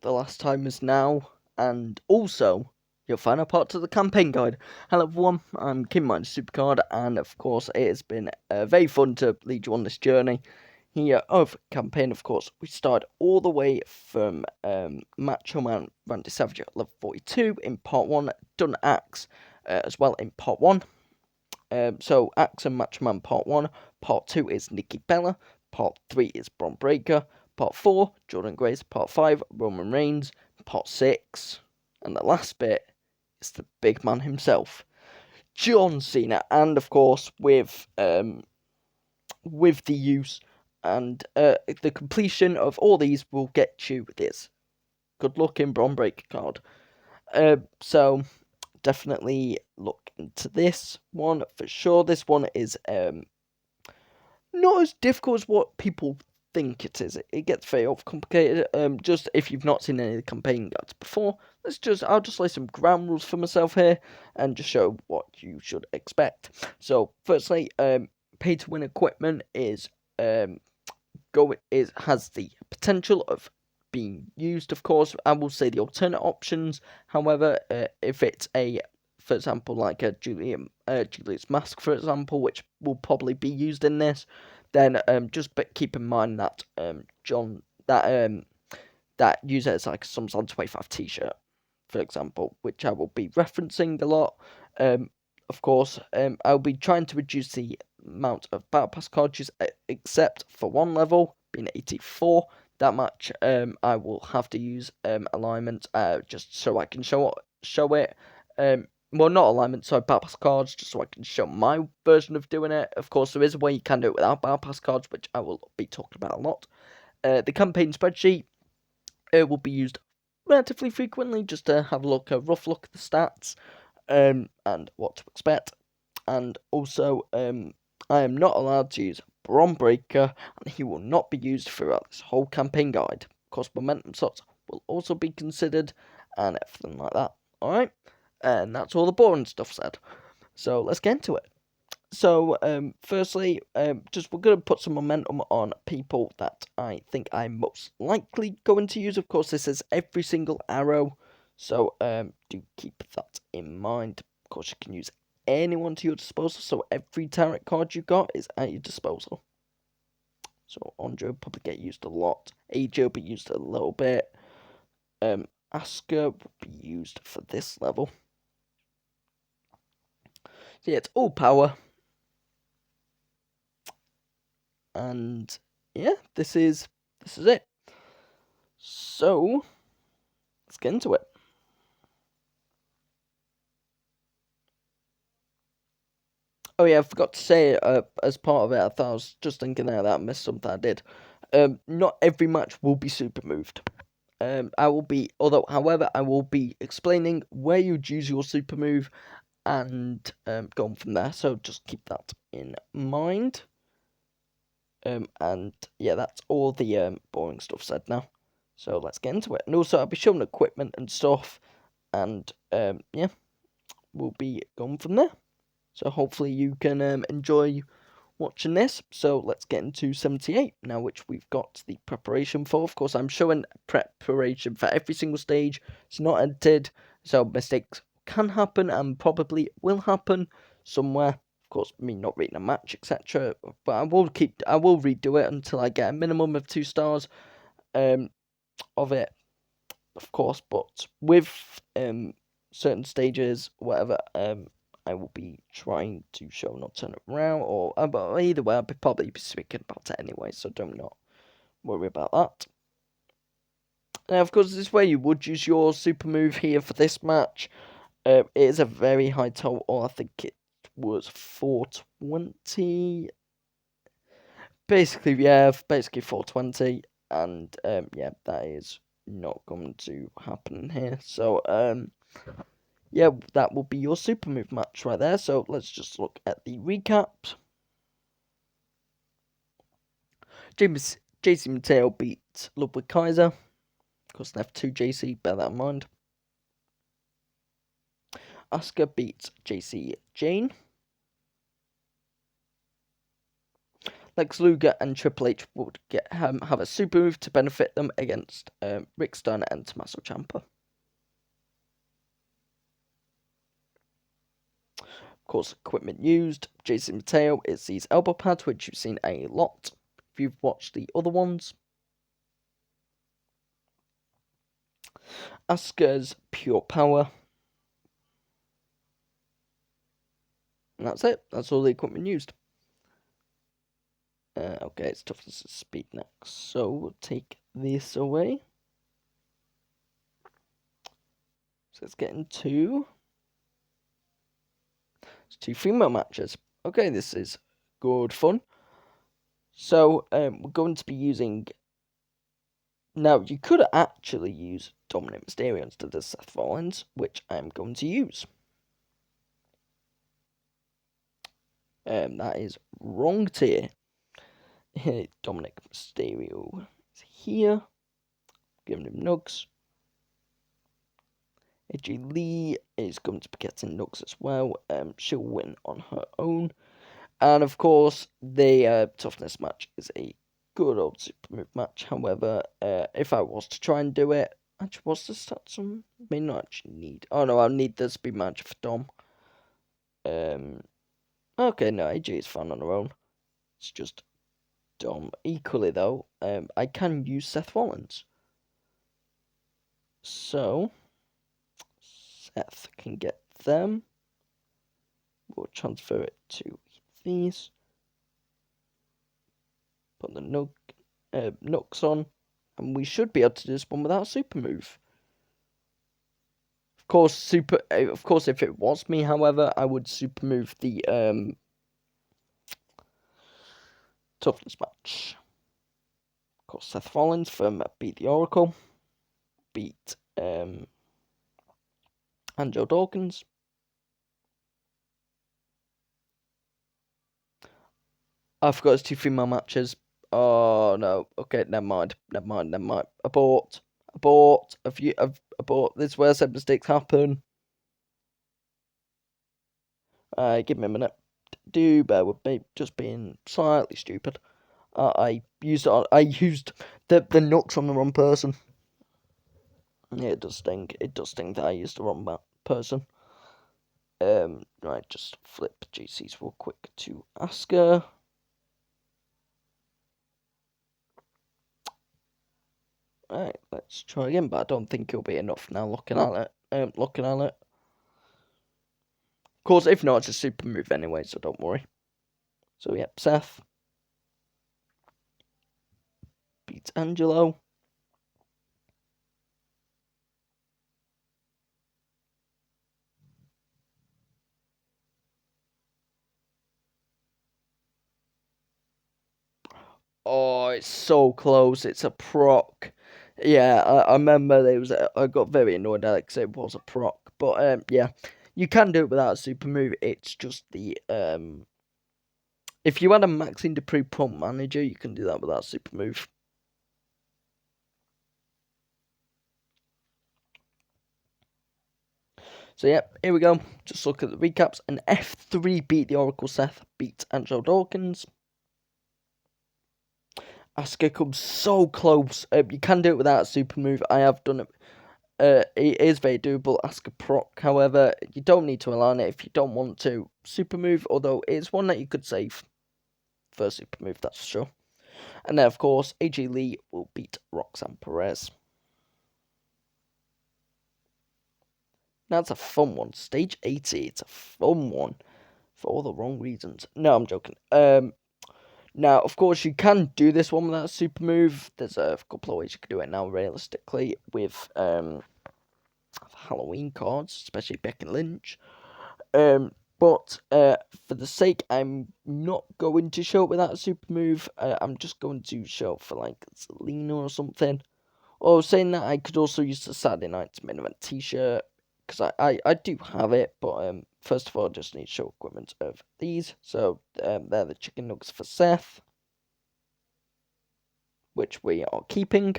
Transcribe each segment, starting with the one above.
the last time is now, and also your final part to the campaign guide. Hello everyone, I'm KingMinder Supercard, and of course it has been very fun to lead you on this journey here of campaign. Of course, we start all the way from Macho Man Randy Savage at level 42 in part 1, done Axe as well in part 1. So Axe and Macho Man part 1, part 2 is Nikki Bella, part 3 is Bron Breakker, part 4, Jordan Grace, part 5, Roman Reigns, part 6, and the last bit is the big man himself, John Cena, and of course with the use and the completion of all these will get you this good looking Bron Breakker card. So definitely look into this one for sure. This one is not as difficult as what people think it is. It gets very overcomplicated. Just if you've not seen any of the campaign guides before, I'll just lay some ground rules for myself here and just show what you should expect. So firstly, pay to win equipment has the potential of being used. Of course, I will say the alternate options. However, if it's for example, like a Julius mask, for example, which will probably be used in this, then just keep in mind that that user is like some sort of 25 t-shirt, for example, which I will be referencing a lot. Of course, I'll be trying to reduce the amount of battle pass cards used, except for one level being 84. That much I will have to use alignment just so I can show it. Well, not alignment, sorry, battle pass cards, just so I can show my version of doing it. Of course, there is a way you can do it without battle pass cards, which I will be talking about a lot. The campaign spreadsheet will be used relatively frequently, just to have a rough look at the stats and what to expect. And also, I am not allowed to use Bron Breakker, and he will not be used throughout this whole campaign guide. Of course, momentum slots will also be considered, and everything like that. Alright? And that's all the boring stuff said. So let's get into it. So, firstly, we're going to put some momentum on people that I think I'm most likely going to use. Of course, this is every single arrow, so do keep that in mind. Of course, you can use anyone to your disposal, so every tarot card you got is at your disposal. So, Andre will probably get used a lot. AJ will be used a little bit. Asuka will be used for this level. So, yeah, it's all power. And yeah, this is it. So let's get into it. Oh yeah, I forgot to say as part of it, I thought I was just thinking that I missed something I did. Not every match will be super moved. However, I will be explaining where you'd use your super move and going from there. So just keep that in mind. And yeah, that's all the boring stuff said now. So let's get into it. And also, I'll be showing equipment and stuff, and yeah, we'll be going from there. So hopefully you can enjoy watching this. So let's get into 78 now, which we've got the preparation for. Of course, I'm showing preparation for every single stage. It's not edited, so mistakes can happen and probably will happen somewhere. Of course, me not reading a match, etc. But I will redo it until I get a minimum of 2 stars of it, of course. But with certain stages, whatever, I will be trying to show not turn it around, or but either way, I'll probably be speaking about it anyway, so don't not worry about that. Now, of course, this is where you would use your super move here for this match. It is a very high total. I think it was 420. Basically 420, and yeah, that is not going to happen here. So yeah, that will be your super move match right there. So let's just look at the recap. JC Mateo beat Ludwig Kaiser. Of course, they have 2 JC, bear that in mind. Asuka beats JC Jane. Lex Luger and Triple H would have a super move to benefit them against Rick Steiner and Tommaso Ciampa. Of course, equipment used. Jason Mateo is these elbow pads, which you've seen a lot if you've watched the other ones. Asuka's Pure Power. And that's it. That's all the equipment used. Okay, it's toughness and speed next. So we'll take this away. So let's get into two female matches. Okay, this is good fun. So we're going to be using. Now you could actually use Dominic Mysterio instead of Seth Rollins, which I'm going to use. That is wrong tier. Dominic Mysterio is here. Giving him nugs. AJ Lee is going to be getting nugs as well. She'll win on her own. And of course, the toughness match is a good old super move match. However, if I was to try and do it, actually, what's the stats on? May not actually need. Oh no, I'll need the speed match for Dom. Okay, no, AJ is fine on her own. It's just Dom. Equally though, I can use Seth Rollins. So Seth can get them. We'll transfer it to these. Put the nooks on, and we should be able to do this one without a super move. Of course, if it was me, however, I would super move the toughness match. Of course, Seth Rollins from Beat the Oracle, beat Angelo Dawkins. I forgot it's two female matches. Oh no. Okay, never mind. Abort. Abort. Abort. This is where said mistakes happen. Give me a minute. Do bear with me. Just being slightly stupid. I used the nuts on the wrong person. Yeah, it does sting. It does sting that I used the wrong person. Right, just flip GCs real quick to Asuka. Right, let's try again, but I don't think it'll be enough now looking at it. Of course, if not, it's a super move anyway, so don't worry. So, yep, Seth beats Angelo. Oh, it's so close. It's a proc. Yeah, I remember I got very annoyed at it because it was a proc. But, yeah, you can do it without a super move. It's just the, if you had a Maxine Dupree pump manager, you can do that without a super move. So, yep, here we go. Just look at the recaps. An F3 beat the Oracle. Seth beat Angelo Dawkins. Asuka comes so close. You can do it without a super move. I have done it. It is very doable. Asuka proc, however, you don't need to align it if you don't want to super move. Although it's one that you could save for a super move, that's for sure. And then, of course, AJ Lee will beat Roxanne Perez. Now, it's a fun one. Stage 80. It's a fun one for all the wrong reasons. No, I'm joking. Now, of course, you can do this one without a super move. There's a couple of ways you can do it now, realistically, with Halloween cards, especially Becky Lynch. But for the sake, I'm not going to show it without a super move. I'm just going to show it for, like, Selena or something. Or saying that, I could also use the Saturday Night's Main Event t-shirt, because I do have it, but first of all, I just need to show equipment of these. So they're the chicken nuggets for Seth, which we are keeping.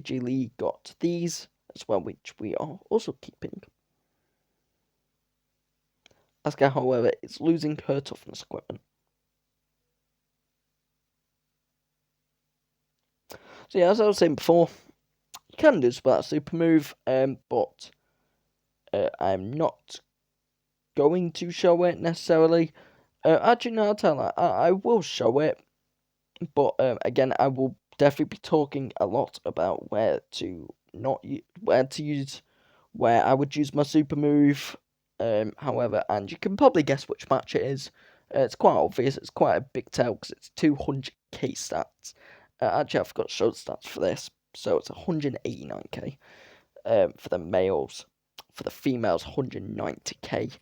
AJ Lee got these as well, which we are also keeping. Asuka, however, is losing her toughness equipment. So yeah, as I was saying before, you can do this without a super move, but I'm not going to show it necessarily. Actually, no, I'll tell you, I will show it, but again, I will definitely be talking a lot about where to not where to use, where I would use my super move. However, and you can probably guess which match it is. It's quite obvious. It's quite a big tell because it's 200k stats. Actually, I forgot to show the stats for this, so it's 189k. For the males, for the females, 190k,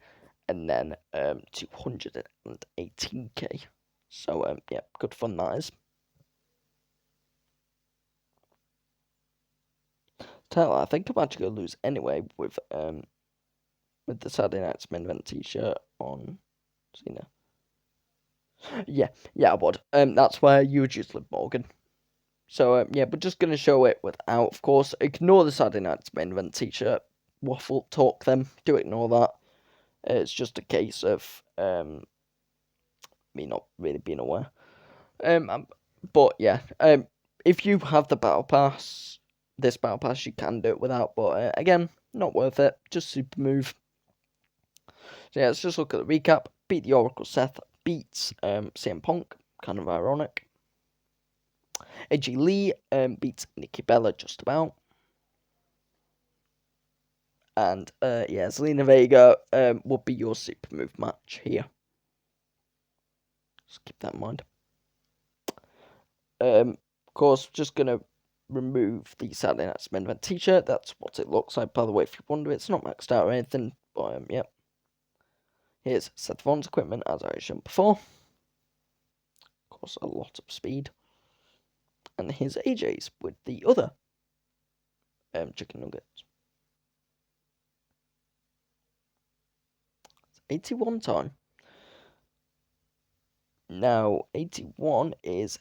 and then 218k. So yeah, good fun that is. Tell I think I'm actually gonna lose anyway with the Saturday Night's main event T-shirt on Cena. Yeah, I would. That's where you would use Liv Morgan. So yeah, we're just gonna show it without, of course. Ignore the Saturday Night's main event T-shirt. Waffle talk them. Do ignore that. It's just a case of me not really being aware. But yeah, if you have the battle pass, this battle pass, you can do it without. But again, not worth it. Just super move. So yeah, let's just look at the recap. Beat the Oracle Seth, beats CM Punk, kind of ironic. AJ Lee beats Nikki Bella just about. And yeah, Zelina Vega would be your super move match here. Just keep that in mind. Of course, just gonna remove the Saturday Night's main event T-shirt. That's what it looks like. By the way, if you wonder, it's not maxed out or anything. But yep. Here's Seth Vaughn's equipment, as I showed before. Of course, a lot of speed. And here's AJ's with the other chicken nuggets. 81 time. Now, 81 is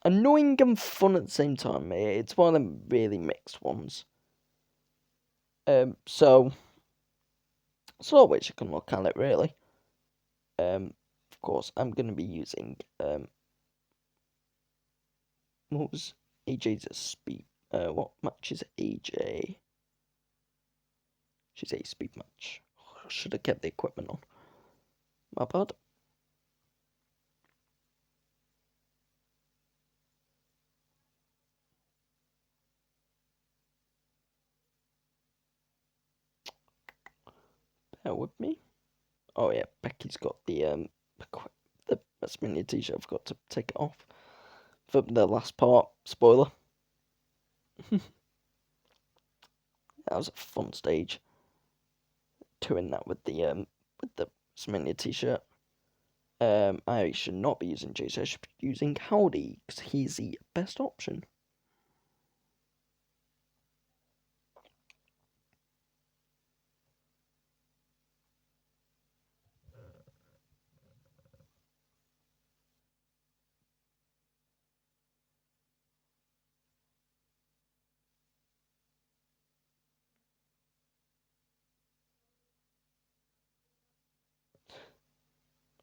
annoying and fun at the same time. It's one of them really mixed ones. So which you can look at it really. Of course, I'm going to be using what was AJ's speed? What match is AJ? She's a speed match. Should have kept the equipment on. My bad. Bear with me. Oh yeah, Becky's got the WrestleMania t-shirt. I forgot to take it off for the last part. Spoiler. That was a fun stage. Doing that with the WrestleMania t-shirt. I should not be using Jason. I should be using Howdy because he's the best option.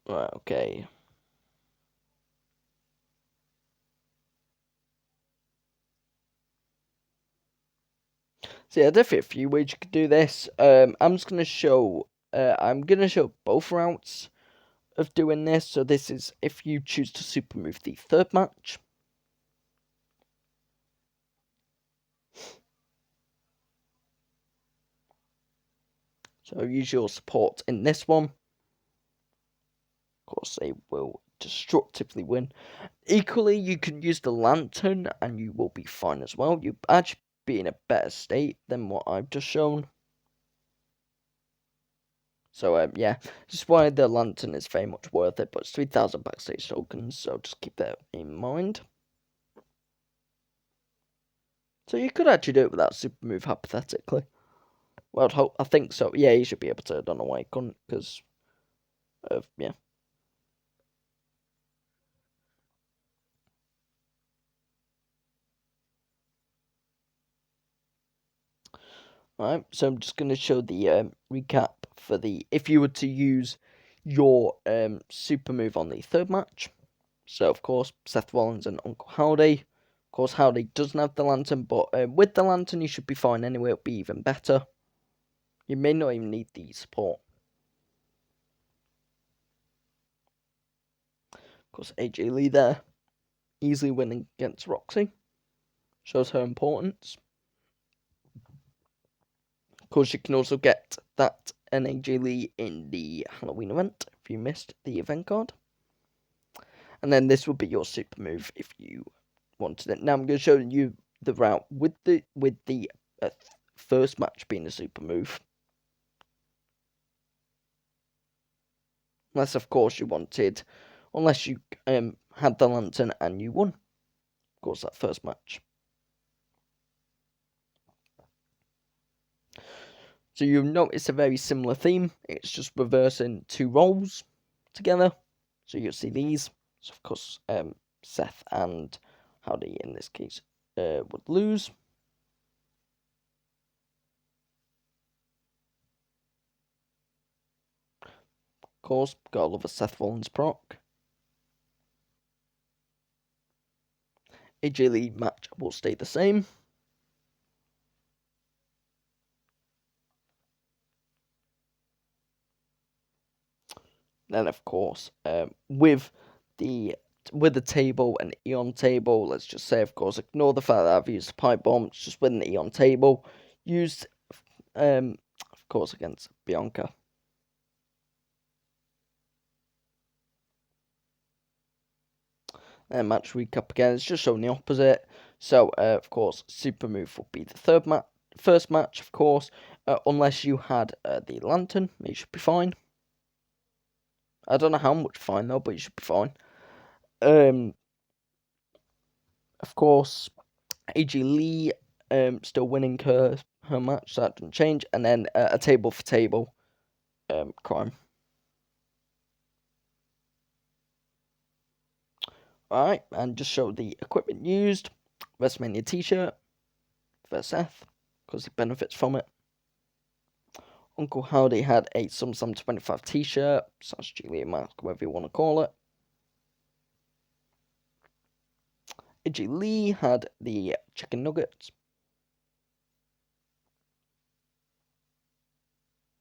Right, okay. So yeah, definitely a few ways you could do this. I'm just gonna show. I'm gonna show both routes of doing this. So this is if you choose to super move the third match. So use your support in this one. Of course, they will destructively win. Equally, you can use the lantern and you will be fine as well. You actually be in a better state than what I've just shown. So yeah, just why the lantern is very much worth it, but it's 3,000 backstage tokens, so just keep that in mind. So you could actually do it without super move, hypothetically. Well, I think so. Yeah, you should be able to. I don't know why you couldn't, because yeah. Alright, so I'm just going to show the recap for the if you were to use your super move on the third match. So, of course, Seth Rollins and Uncle Howdy. Of course, Howdy doesn't have the lantern, but with the lantern, you should be fine anyway. It'll be even better. You may not even need the support. Of course, AJ Lee there, easily winning against Roxy. Shows her importance. Of course, you can also get that AJ Lee in the Halloween event if you missed the event card. And then this would be your super move if you wanted it. Now I'm going to show you the route with the first match being a super move. Unless, of course, you wanted, unless you had the lantern and you won. Of course, that first match. So you'll notice a very similar theme. It's just reversing two roles together. So you'll see these. So of course, Seth and Howdy in this case would lose. Of course, gotta love a Seth Rollins proc. AJ Lee match will stay the same. Then of course, with the table and Eon table, let's just say, of course, ignore the fact that I've used pipe bombs, just with the Eon table, used, of course, against Bianca. And match recap again, it's just showing the opposite. So, of course, super move will be the first match, of course, unless you had the lantern, you should be fine. I don't know how much fine though, but you should be fine. Of course, AJ Lee still winning her match, so that doesn't change. And then a table for table crime. Alright, and just show the equipment used. WrestleMania t-shirt for Seth, because he benefits from it. Uncle Howdy had a SummerSlam 25 t-shirt, / Julia mask, whatever you want to call it. AJ Lee had the chicken nuggets.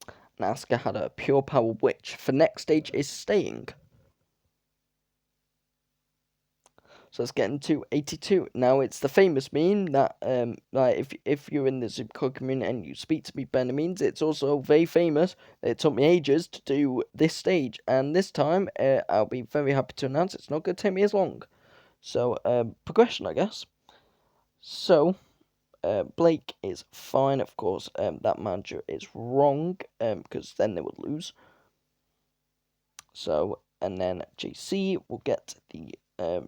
And Asuka had a pure power, which for next stage is staying. So let's get into 82. Now, it's the famous meme that, like, if you're in the Supercard community and you speak to me by any means, it's also very famous. It took me ages to do this stage, and this time, I'll be very happy to announce it's not going to take me as long. So, progression, I guess. So, Blake is fine, of course. That manager is wrong, because then they would lose. So, and then JC will get the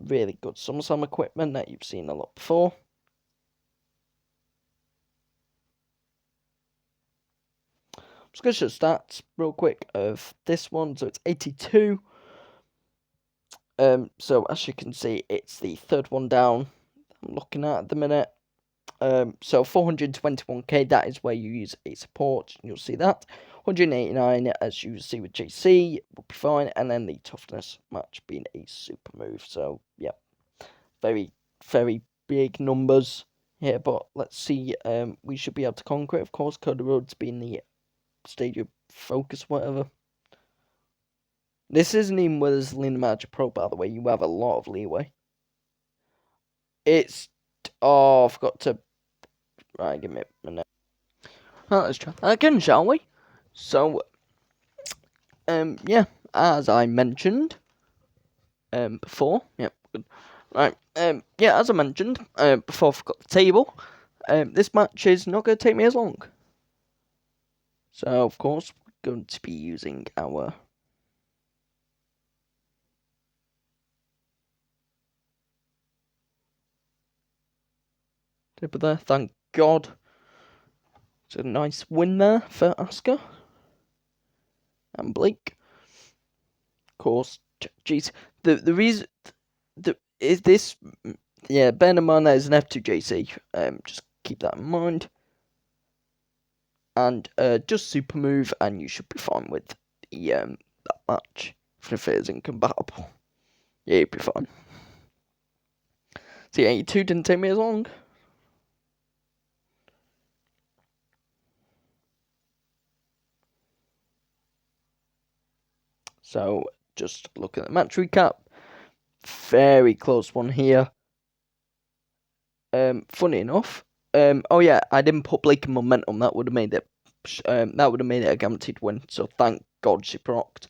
really good SummerSlam equipment that you've seen a lot before. I'm just going to show stats real quick of this one. So it's 82. So as you can see, it's the third one down I'm looking at the minute. So 421k, that is where you use a support. You'll see that. 189, as you see with JC, will be fine. And then the toughness match being a super move. So, yeah, very, very big numbers here. But let's see. We should be able to conquer it. Of course, Cody Rhodes being the stage of focus, whatever. This isn't even with as Lena Magic Pro, by the way. You have a lot of leeway. It's... Oh, I forgot to... Right, give me a minute. Well, let's try that again, shall we? So, yeah, as I mentioned, before, yep, good. Right, yeah, as I mentioned, before I forgot the table, this match is not going to take me as long. So, of course, we're going to be using our table there, thank God. It's a nice win there for Asuka and Blake. Of course, jeez, the reason is this, yeah, bear in mind that is an F2JC. Just keep that in mind. And just super move, and you should be fine with the that match if it is incompatible. Yeah, you'd be fine. See, 82 didn't take me as long. So, just looking at the match recap. Very close one here. Funny enough. Oh yeah, I didn't put Blake in momentum. That would have made it. A guaranteed win. So thank God she procced.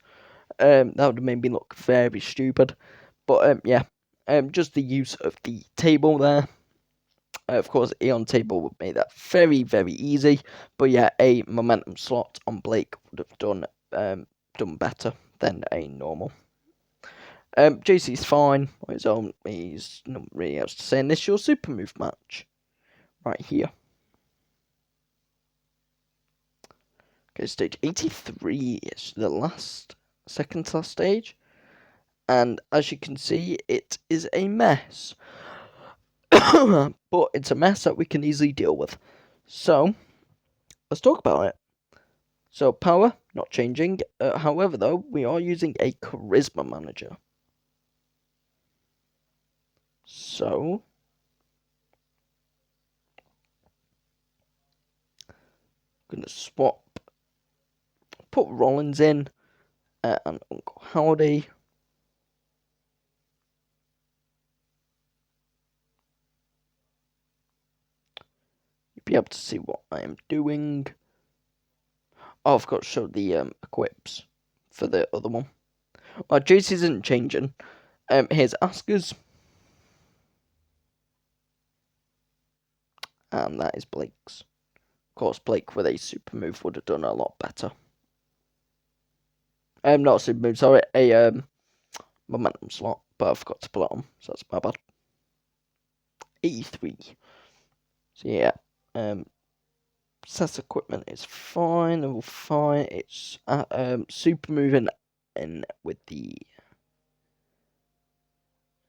That would have made me look very stupid. But yeah. Just the use of the table there. Of course, Eon table would make that very, very easy. But yeah, a momentum slot on Blake would have done better than a normal. JC's fine on his own. He's not really else to say. And this is your super move match. Right here. Okay, stage 83 is the second to last stage. And as you can see, it is a mess. But it's a mess that we can easily deal with. So, let's talk about it. So, power, not changing. However, though, we are using a charisma manager. So, I'm going to swap. Put Rollins in. And Uncle Howdy. You'll be able to see what I am doing. Oh, I've got to show the equips for the other one. JC isn't changing. Here's Asuka's. And that is Blake's. Of course, Blake with a super move would have done a lot better. Not a super move, sorry, a momentum slot, but I forgot to put it on, so that's my bad. 83. So yeah, Seth's equipment is fine, level 5. It's super moving in with the.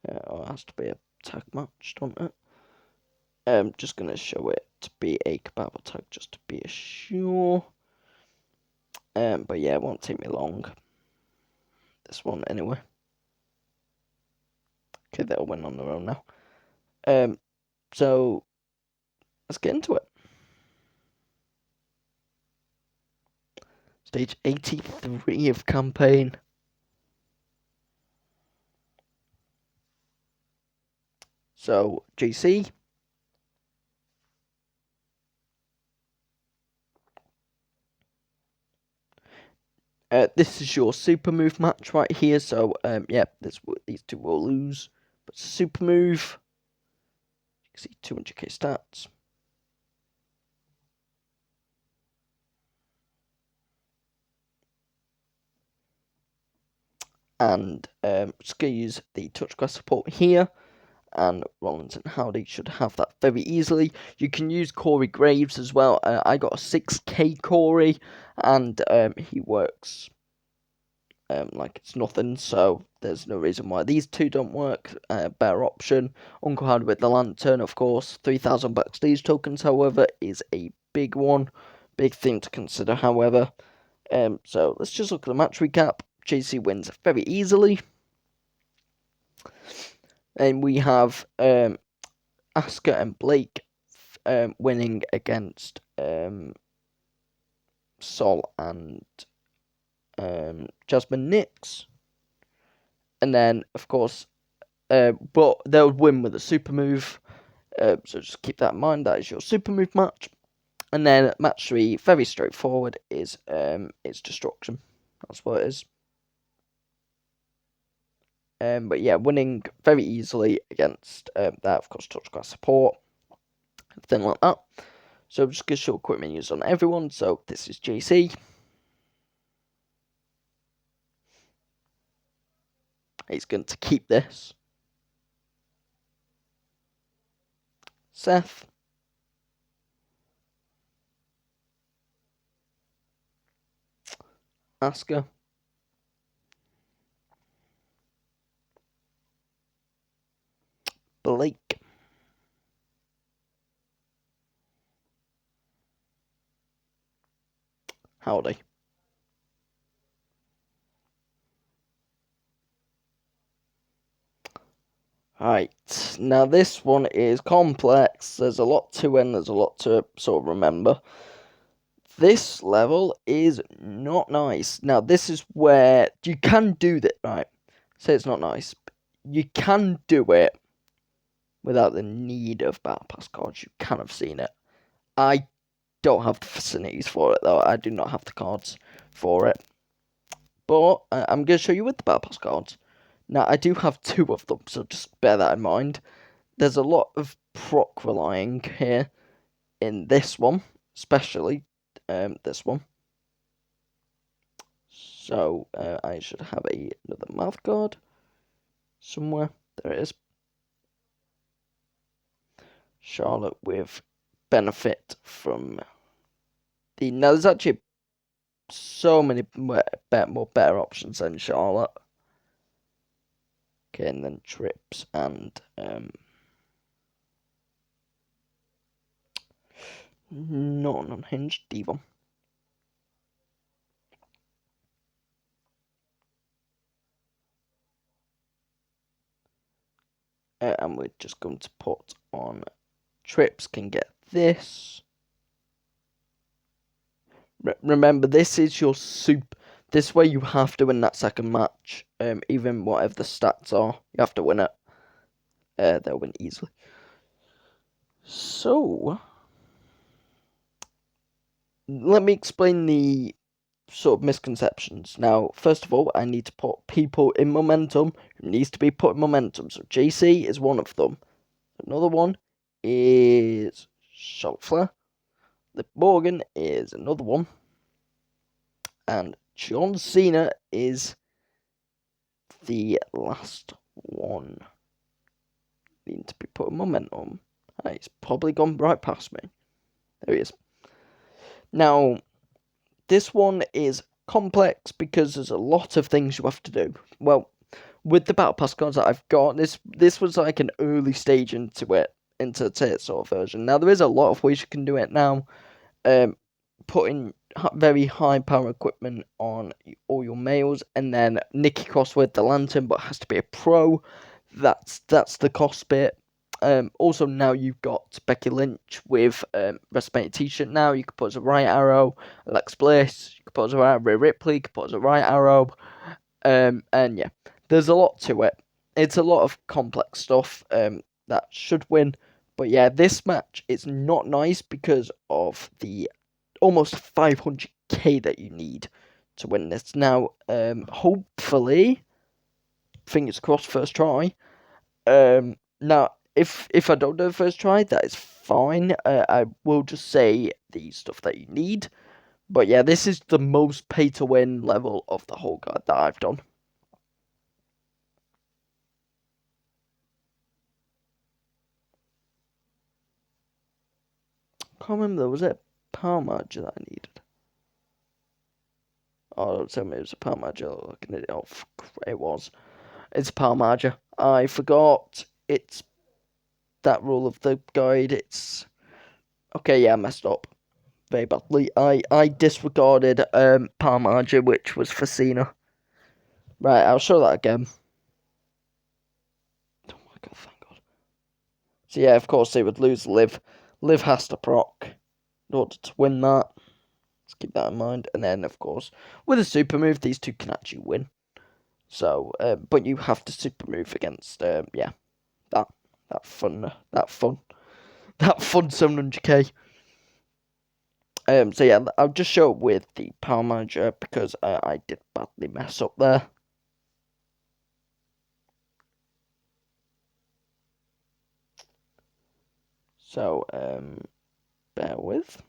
It has to be a tag match, don't it? Just gonna show it to be a compatible tag just to be sure. But yeah, it won't take me long. This one anyway. Okay, they'll win on their own now. So let's get into it. Stage 83 of campaign. So GC. This is your super move match right here. So yeah, these two will lose. But super move. You can see 200k stats. And just gonna use the touch grass support here. And Rollins and Howdy should have that very easily. You can use Corey Graves as well. I got a 6k Corey, and he works like it's nothing, so there's no reason why these two don't work. Better option. Uncle Howdy with the lantern, of course. 3,000 backstage tokens, however, is a big one. Big thing to consider, however. So let's just look at the match recap. JC wins very easily. And we have Asuka and Blake winning against Sol and Jasmine Nix. And then, of course, but they'll win with a super move. So just keep that in mind. That is your super move match. And then match 3, very straightforward, is it's destruction. That's what it is. But yeah, winning very easily against that, of course, touch class support, everything like that. So I'm just going to show equipment used on everyone. So this is JC. He's going to keep this. Seth. Asuka. Blake. Howdy. Right, now this one is complex. There's a lot to it and there's a lot to sort of remember. This level is not nice. Now, this is where you can do that, right? Say it's not nice. You can do it without the need of Battle Pass cards. You can have seen it. I don't have the facilities for it, though. I do not have the cards for it. But I'm going to show you with the Battle Pass cards. Now, I do have two of them, so just bear that in mind. There's a lot of proc relying here in this one, especially this one. So I should have another mouth guard somewhere. There it is. Charlotte with benefit from the. Now there's actually so many more better options than Charlotte. Okay, and then Trips and not an unhinged Devon. And we're just going to put on Trips can get this. Remember, this is your soup. This way you have to win that second match. Even whatever the stats are, you have to win it. They'll win easily. So, let me explain the sort of misconceptions. Now, first of all, I need to put people in momentum who needs to be put in momentum. So, JC is one of them. Another one is Charlotte Flair. Liv Morgan is another one. And John Cena is the last one. Need to be put in momentum. He's probably gone right past me. There he is. Now, this one is complex because there's a lot of things you have to do. Well, with the Battle Pass cards that I've got, this was like an early stage into it, into the sort of version. Now, there is a lot of ways you can do it now. Putting very high power equipment on all your males, and then Nikki Cross with the lantern, but has to be a pro. That's the cost bit. Also, now you've got Becky Lynch with WrestleMania t-shirt. Now you can put as a right arrow, Alex Bliss. You can put as a right arrow, Rhea Ripley. You can put as a right arrow. And yeah, there's a lot to it. It's a lot of complex stuff. That should win. But yeah, this match is not nice because of the almost 500k that you need to win this. Now, hopefully, fingers crossed, first try. Now, if I don't do the first try, that is fine. I will just say the stuff that you need. But yeah, this is the most pay to win level of the whole guide that I've done. Can't remember, was it Power Manager that I needed? Oh, don't tell me it was a Power Manager. Looking at it off, it was. It's a Power Manager. I forgot. It's that rule of the guide. It's okay. Yeah, I messed up very badly. I disregarded Power Manager, which was for Cena. Right, I'll show that again. Oh my god, thank god. So yeah, of course they would lose Liv. Liv has to proc in order to win that. Let's keep that in mind. And then, of course, with a super move, these two can actually win. So, but you have to super move against, yeah, that fun 700k. So yeah, I'll just show it with the Power Manager because I did badly mess up there. So, bear with.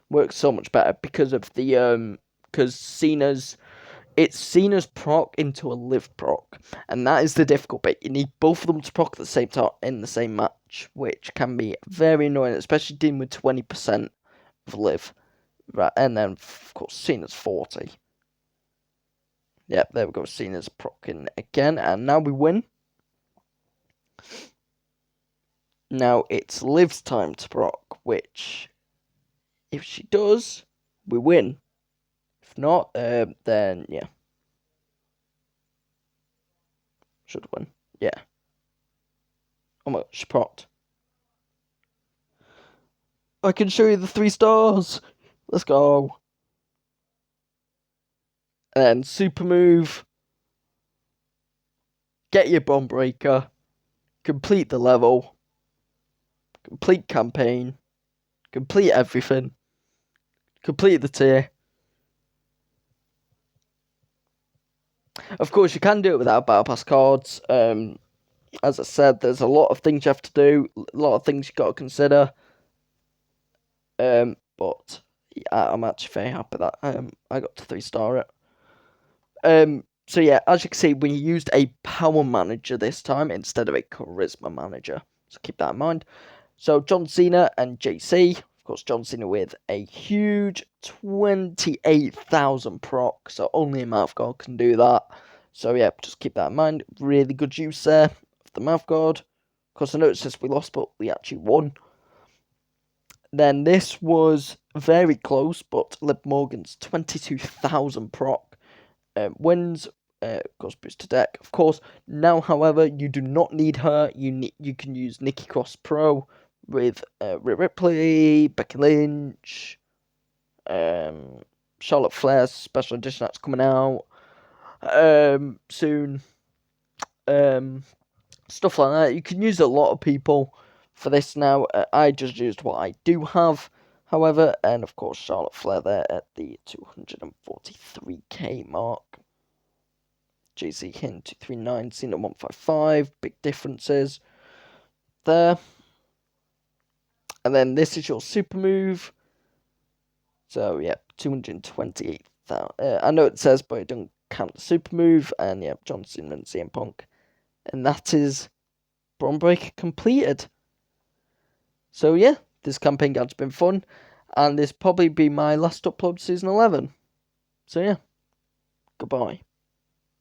Works so much better because of the because it's Cena's proc into a Liv proc, and that is the difficult bit. You need both of them to proc at the same time in the same match, which can be very annoying, especially dealing with 20% of Liv. Right, and then of course Cena's 40. Yep, there we go. Cena's procking again, and now we win. Now it's Liv's time to proc, which if she does, we win. If not, then yeah. should win. Yeah. Oh my gosh, propped. I can show you the 3 stars. Let's go. And super move. Get your bomb breaker. Complete the level. Complete campaign. Complete everything. Complete the tier. Of course, you can do it without battle pass cards. As I said, there's a lot of things you have to do, a lot of things you got to consider. But yeah, I'm actually very happy that I got to 3-star it. So yeah, as you can see, we used a power manager this time instead of a charisma manager. So keep that in mind. So John Cena and JC. Of course, John Cena with a huge 28,000 proc. So only a mouth guard can do that. So yeah, just keep that in mind. Really good use there of the mouth guard. Of course, I know it says we lost, but we actually won. Then this was very close, but Liv Morgan's 22,000 proc wins. Goes boost to deck. Of course, now, however, you do not need her. You can use Nikki Cross Pro with Rhea Ripley, Becky Lynch, Charlotte Flair's special edition that's coming out soon. Stuff like that. You can use a lot of people for this now. I just used what I do have, however, and of course Charlotte Flair there at the 243k mark. JC Hin 239, Cena 155, big differences there. And then this is your super move. So yeah, 228,000. I know it says, but it doesn't count the super move. And yeah, John Cena and CM Punk. And that is Braun Breaker completed. So yeah, this campaign guide's been fun. And this probably be my last upload season 11. So yeah, goodbye.